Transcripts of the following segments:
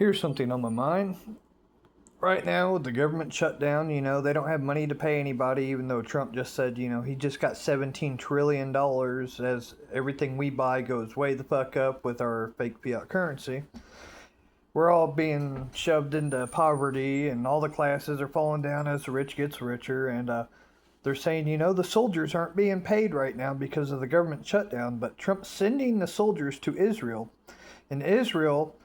Here's something on my mind. Right now, with the government shut down, they don't have money to pay anybody, even though Trump just said, he just got $17 trillion as everything we buy goes way the fuck up with our fake fiat currency. We're all being shoved into poverty, and all the classes are falling down as the rich gets richer, and they're saying, the soldiers aren't being paid right now because of the government shutdown, but Trump's sending the soldiers to Israel. In Israel,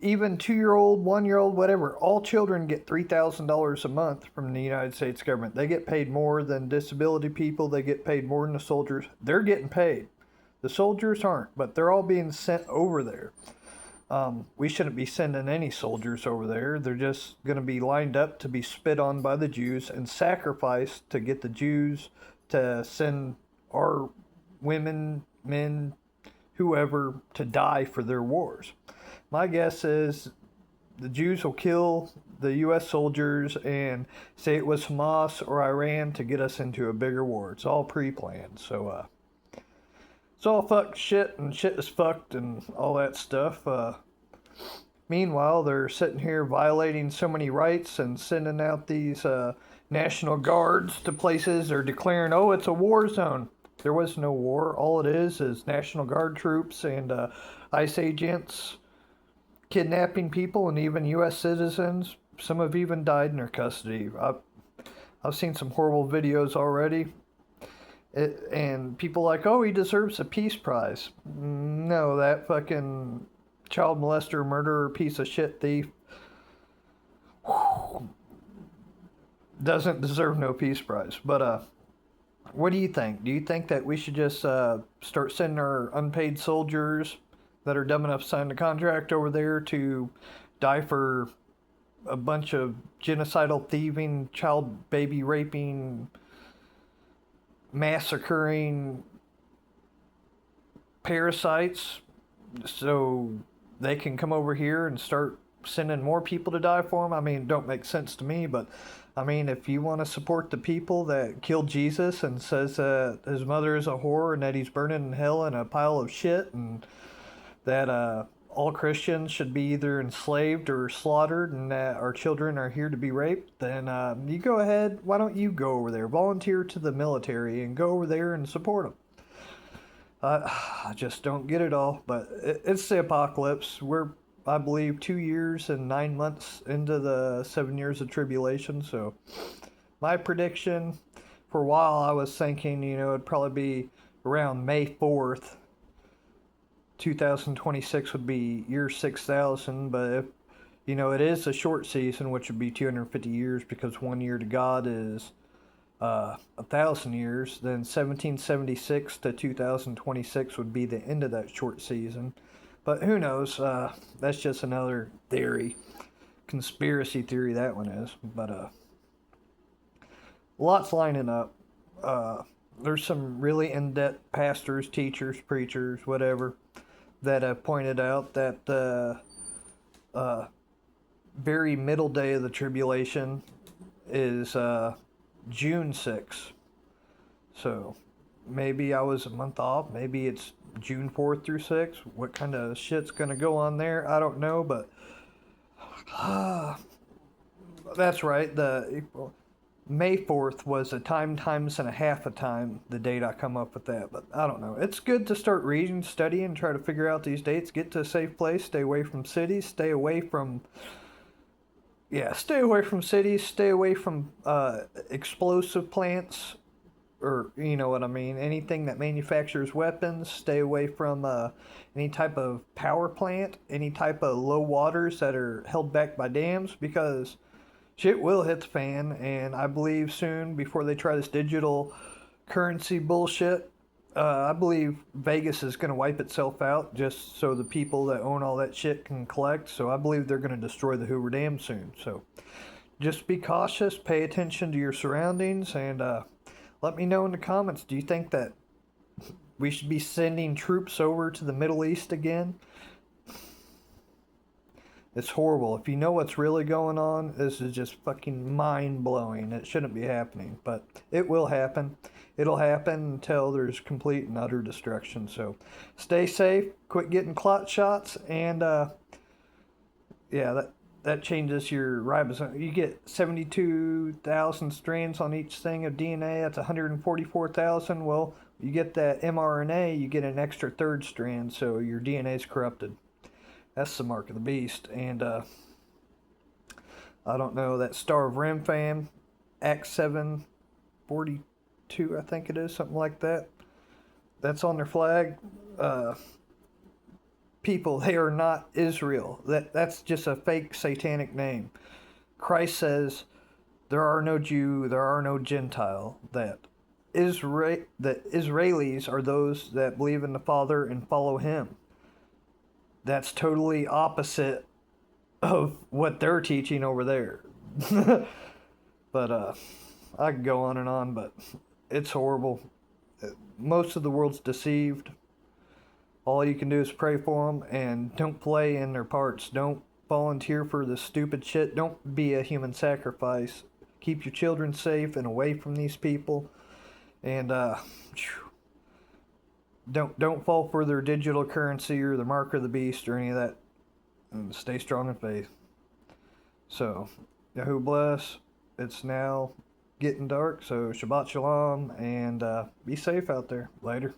even 2-year-old, 1-year-old, whatever, all children get $3,000 a month from the United States government. They get paid more than disability people. They get paid more than the soldiers. They're getting paid. The soldiers aren't, but they're all being sent over there. We shouldn't be sending any soldiers over there. They're just going to be lined up to be spit on by the Jews and sacrificed to get the Jews to send our women, men, whoever to die for their wars. My guess is the Jews will kill the U.S. soldiers and say it was Hamas or Iran to get us into a bigger war. It's all pre-planned. So, it's all fucked shit, and shit is fucked and all that stuff. Meanwhile, they're sitting here violating so many rights and sending out these National Guards to places. They're declaring, oh, it's a war zone. There was no war. All it is National Guard troops and ICE agents kidnapping people, and even U.S. citizens. Some have even died in their custody. I've seen some horrible videos already. And people like, oh, he deserves a peace prize. No, that fucking child molester, murderer, piece of shit thief doesn't deserve no peace prize. But what do you think? Do you think that we should just start sending our unpaid soldiers that are dumb enough to sign the contract over there to die for a bunch of genocidal, thieving, child baby raping, massacring parasites, so they can come over here and start sending more people to die for them? I mean, it don't make sense to me, but I mean, if you want to support the people that killed Jesus and says that his mother is a whore and that he's burning in hell in a pile of shit, and that all Christians should be either enslaved or slaughtered, and that our children are here to be raped, then you go ahead. Why don't you go over there, volunteer to the military, and go over there and support them? I just don't get it all, but it's the apocalypse. We're, I believe, 2 years and 9 months into the 7 years of tribulation, so my prediction, for a while I was thinking, it'd probably be around May 4th, 2026 would be year 6,000, but if, it is a short season, which would be 250 years, because 1 year to God is 1,000 years, then 1776 to 2026 would be the end of that short season. But who knows? That's just another theory, conspiracy theory that one is. But lots lining up. There's some really in-depth pastors, teachers, preachers, whatever, that have pointed out that the very middle day of the tribulation is June 6th. So maybe I was a month off. Maybe it's June 4th through 6th. What kind of shit's going to go on there? I don't know, but that's right. The May 4th was a time times and a half a time, the date I come up with that. But I don't know. It's good to start reading, studying, try to figure out these dates. Get to a safe place. Stay away from cities. Stay away from cities. Stay away from explosive plants, or you know what I mean. Anything that manufactures weapons. Stay away from any type of power plant. Any type of low waters that are held back by dams, because shit will hit the fan, and I believe soon, before they try this digital currency bullshit, I believe Vegas is going to wipe itself out just so the people that own all that shit can collect. So I believe they're going to destroy the Hoover Dam soon. So just be cautious, pay attention to your surroundings, and let me know in the comments, do you think that we should be sending troops over to the Middle East again? It's horrible. If you know what's really going on, this is just fucking mind-blowing. It shouldn't be happening, but it will happen. It'll happen until there's complete and utter destruction. So stay safe, quit getting clot shots, and Yeah, that changes your ribosome. You get 72,000 strands on each thing of DNA. That's 144,000. Well, you get that mRNA, you get an extra third strand, so your DNA is corrupted. That's the mark of the beast. And I don't know, that Star of Remphan, X742, I think it is, something like that. That's on their flag. Uh, People, they are not Israel. That's just a fake satanic name. Christ says there are no Jew, there are no Gentile. That Israelis are those that believe in the Father and follow Him. That's totally opposite of what they're teaching over there. But I could go on, but it's horrible. Most of the world's deceived. All you can do is pray for them and don't play in their parts. Don't volunteer for this stupid shit. Don't be a human sacrifice. Keep your children safe and away from these people. And don't fall for their digital currency or the mark of the beast or any of that. And stay strong in faith. So, Yahuah bless. It's now getting dark, so Shabbat Shalom and be safe out there. Later.